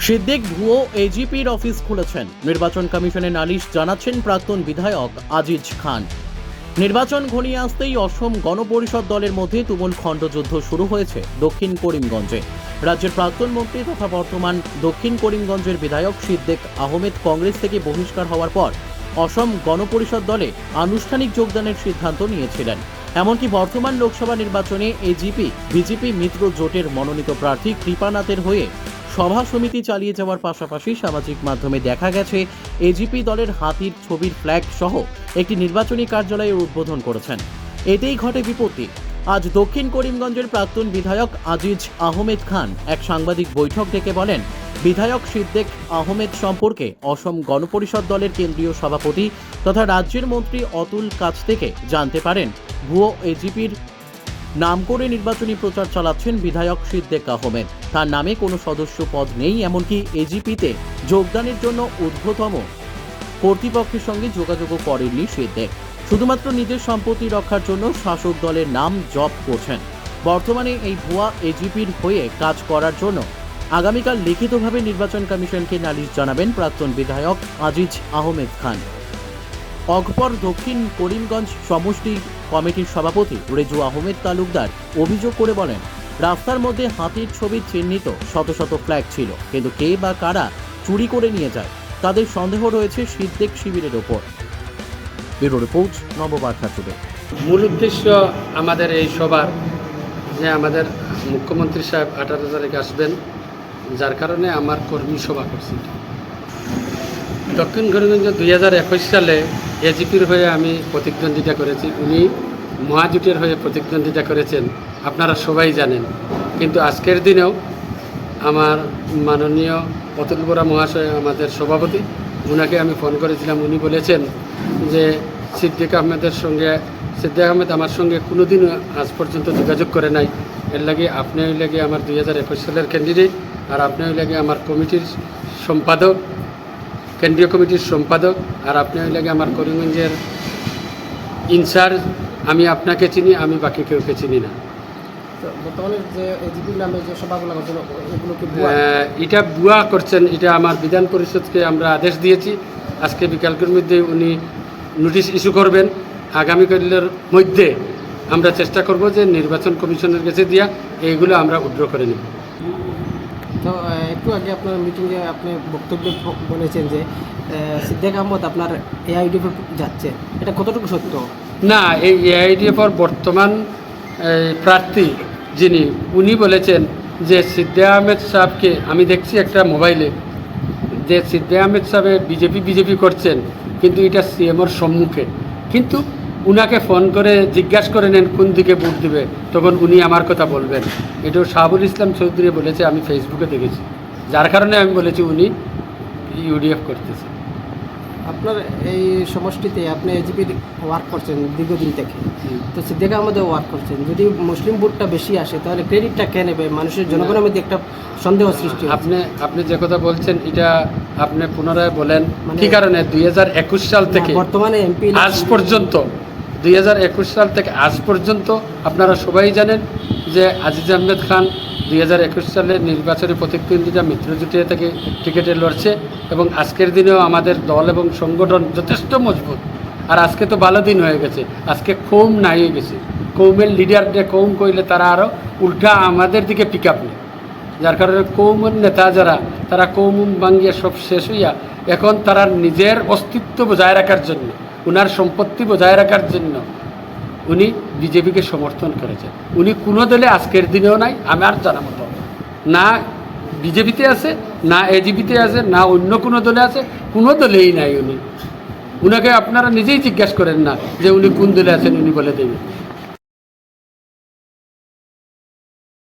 সিদ্দিক ভুয়ো এজিপির অফিস খুলেছেন। নির্বাচন কমিশনে নালিশ জানাচ্ছেন প্রাক্তন বিধায়ক আজিজ খান। নির্বাচন ঘনিয়ে আসতেই অসম গণপরিষদ দলের মধ্যে তুমুল খণ্ডযুদ্ধ শুরু হয়েছে দক্ষিণ করিমগঞ্জে। রাজ্যের প্রাক্তন মন্ত্রী তথা বর্তমান দক্ষিণ করিমগঞ্জের বিধায়ক সিদ্দিক আহমেদ কংগ্রেস থেকে বহিষ্কার হওয়ার পর অসম গণপরিষদ দলে আনুষ্ঠানিক যোগদানের সিদ্ধান্ত নিয়েছিলেন। এমনকি বর্তমান লোকসভা নির্বাচনে এজিপি বিজেপি মিত্র জোটের মনোনীত প্রার্থী কৃপানাথের হয়ে সভা সমিতি চালিয়ে যাওয়ার পাশাপাশি সামাজিক মাধ্যমে দেখা গেছে এজিপি দলের হাতির ছবির ফ্ল্যাগ সহ একটি নির্বাচনী কার্যালয়ের উদ্বোধন করেছেন। এতেই ঘটে বিপত্তি। আজ দক্ষিণ করিমগঞ্জের প্রাক্তন বিধায়ক আজিজ আহমেদ খান এক সাংবাদিক বৈঠক ডেকে বলেন, বিধায়ক সিদ্দিক আহমেদ সম্পর্কে অসম গণপরিষদ দলের কেন্দ্রীয় সভাপতি তথা রাজ্যের মন্ত্রী অতুল কাছ থেকে জানতে পারেন ভুয়ো এজিপির নাম করে নির্বাচনী প্রচার চালাচ্ছেন বিধায়ক সিদ্দিক আহমেদ। তার নামে কোনো সদস্য পদ নেই, এমনকি এজিপিতে যোগদানের জন্য ঊর্ধ্বতম কর্তৃপক্ষের সঙ্গে যোগাযোগও করেননি সিদ্দিক। শুধুমাত্র নিজের সম্পত্তি রক্ষার জন্য শাসক দলের নাম জপ করছেন। বর্তমানে এই ভুয়া এজিপির হয়ে কাজ করার জন্য আগামীকাল লিখিতভাবে নির্বাচন কমিশনকে নালিশ জানাবেন প্রাক্তন বিধায়ক আজিজ আহমেদ খান। অগপর দক্ষিণ করিমগঞ্জ সমষ্টি কমিটির সভাপতি রেজু আহমেদ তালুকদার অভিযোগ করে বলেন, রাস্তার মধ্যে হাতির ছবি চিহ্নিত শত শত ফ্ল্যাগ ছিল, কিন্তু কে বা কারা চুরি করে নিয়ে যায় তাদের সন্দেহ রয়েছে সিদ্দিক শিবিরের ওপর। Bureau report, Nababarta today. মূল উদ্দেশ্য আমাদের এই সভার যে আমাদের মুখ্যমন্ত্রী সাহেব 18 তারিখে আসবেন, যার কারণে আমার কর্মী সভা করছি। দক্ষিণ করিমগঞ্জ 2021 সালে এজিপির হয়ে আমি প্রতিদ্বন্দ্বিতা করেছি, উনি মহাজোটের হয়ে প্রতিদ্বন্দ্বিতা করেছেন, আপনারা সবাই জানেন। কিন্তু আজকের দিনেও আমার মাননীয় অতুল বরা মহাশয় আমাদের সভাপতি, ওনাকে আমি ফোন করেছিলাম। উনি বলেছেন যে সিদ্দিক আহমেদ আমার সঙ্গে কোনোদিন আজ পর্যন্ত যোগাযোগ করে নাই। এর লাগে আপনি ওই লাগে আমার 2021 সালের ক্যান্ডিডেট, আর আপনি ওই লাগে আমার কমিটির সম্পাদক, কেন্দ্রীয় কমিটির সম্পাদক, আর আপনি ওই লাগে আমার করিমগঞ্জের ইনচার্জ। আমি আপনাকে চিনি, আমি বাকি কেউকে চিনি না। বর্তমানে যে এজিপির নামে যে সভাগুলো করছেন এগুলো কি এটা ভুয়া করছেন। এটা আমার বিধান পরিষদকে আমরা আদেশ দিয়েছি, আজকে বিকালের মধ্যে উনি নোটিশ ইস্যু করবেন। আগামীকালের মধ্যে আমরা চেষ্টা করব যে নির্বাচন কমিশনের কাছে দিয়া এইগুলো আমরা উইথড্র করে নেব। তো একটু আগে আপনার মিটিংয়ে আপনি বক্তব্যে বলেছেন যে সিদ্দিক আহমদ আপনার এআইডিএফ যাচ্ছে, এটা কতটুকু সত্য? না, এই এআইডিএফর বর্তমান প্রার্থী যিনি, উনি বলেছেন যে সিদ্দিক আহমেদ সাহেবকে আমি দেখছি একটা মোবাইলে যে সিদ্দিক আহমেদ সাহেব বিজেপি করছেন, কিন্তু এটা সিএমওর সম্মুখে। কিন্তু উনাকে ফোন করে জিজ্ঞাসা করে নেন কোন দিকে ভোট দিবে, তখন উনি আমার কথা বলবেন। এটাও শাহাবুল ইসলাম চৌধুরী বলেছে, আমি ফেসবুকে দেখেছি, যার কারণে আমি বলেছি উনি ইউডিএফ করতেছে। আপনার এই সমষ্টিতে আপনি এজিপির ওয়ার্ক করছেন দীর্ঘদিন থেকে, তো সিদ্দিক আহমেদও ওয়ার্ক করছেন। যদি মুসলিম ভোটটা বেশি আসে তাহলে ক্রেডিটটা কে নেবে? মানুষের জনগণের মধ্যে একটা সন্দেহ সৃষ্টি। আপনি যে কথা বলছেন এটা আপনি পুনরায় বলেন, কি কারণে 2021 সাল থেকে বর্তমানে এমপি আজ পর্যন্ত 2021 সাল থেকে আজ পর্যন্ত আপনারা সবাই জানেন যে আজিজ আহমেদ খান 2021 সালে নির্বাচনী প্রতিদ্বন্দ্বিতা মিত্রজোটে থেকে টিকিটে লড়ছে, এবং আজকের দিনেও আমাদের দল এবং সংগঠন যথেষ্ট মজবুত। আর আজকে তো ভালো দিন হয়ে গেছে, আজকে কৌম নাই হয়ে গেছে। কৌমের লিডারদের কৌম কইলে তারা আরও উল্টা আমাদের দিকে পিক আপ নেয়, যার কারণে কৌমের নেতা যারা তারা কৌম ভাঙ্গিয়া সব শেষ হইয়া এখন তারা নিজের অস্তিত্ব বজায় রাখার জন্য, উনার সম্পত্তি বজায় রাখার জন্য উনি বিজেপিকে সমর্থন করেছেন। উনি কোনো দলে আজকের দিনেও নাই, আমার জানা মতো না বিজেপিতে আছে, না এজিপিতে আছে, না অন্য কোনো দলে আছে, কোনো দলেই নাই উনি। উনাকে আপনারা নিজেই জিজ্ঞাসা করেন না যে উনি কোন দলে আছেন, উনি বলে দেবেন।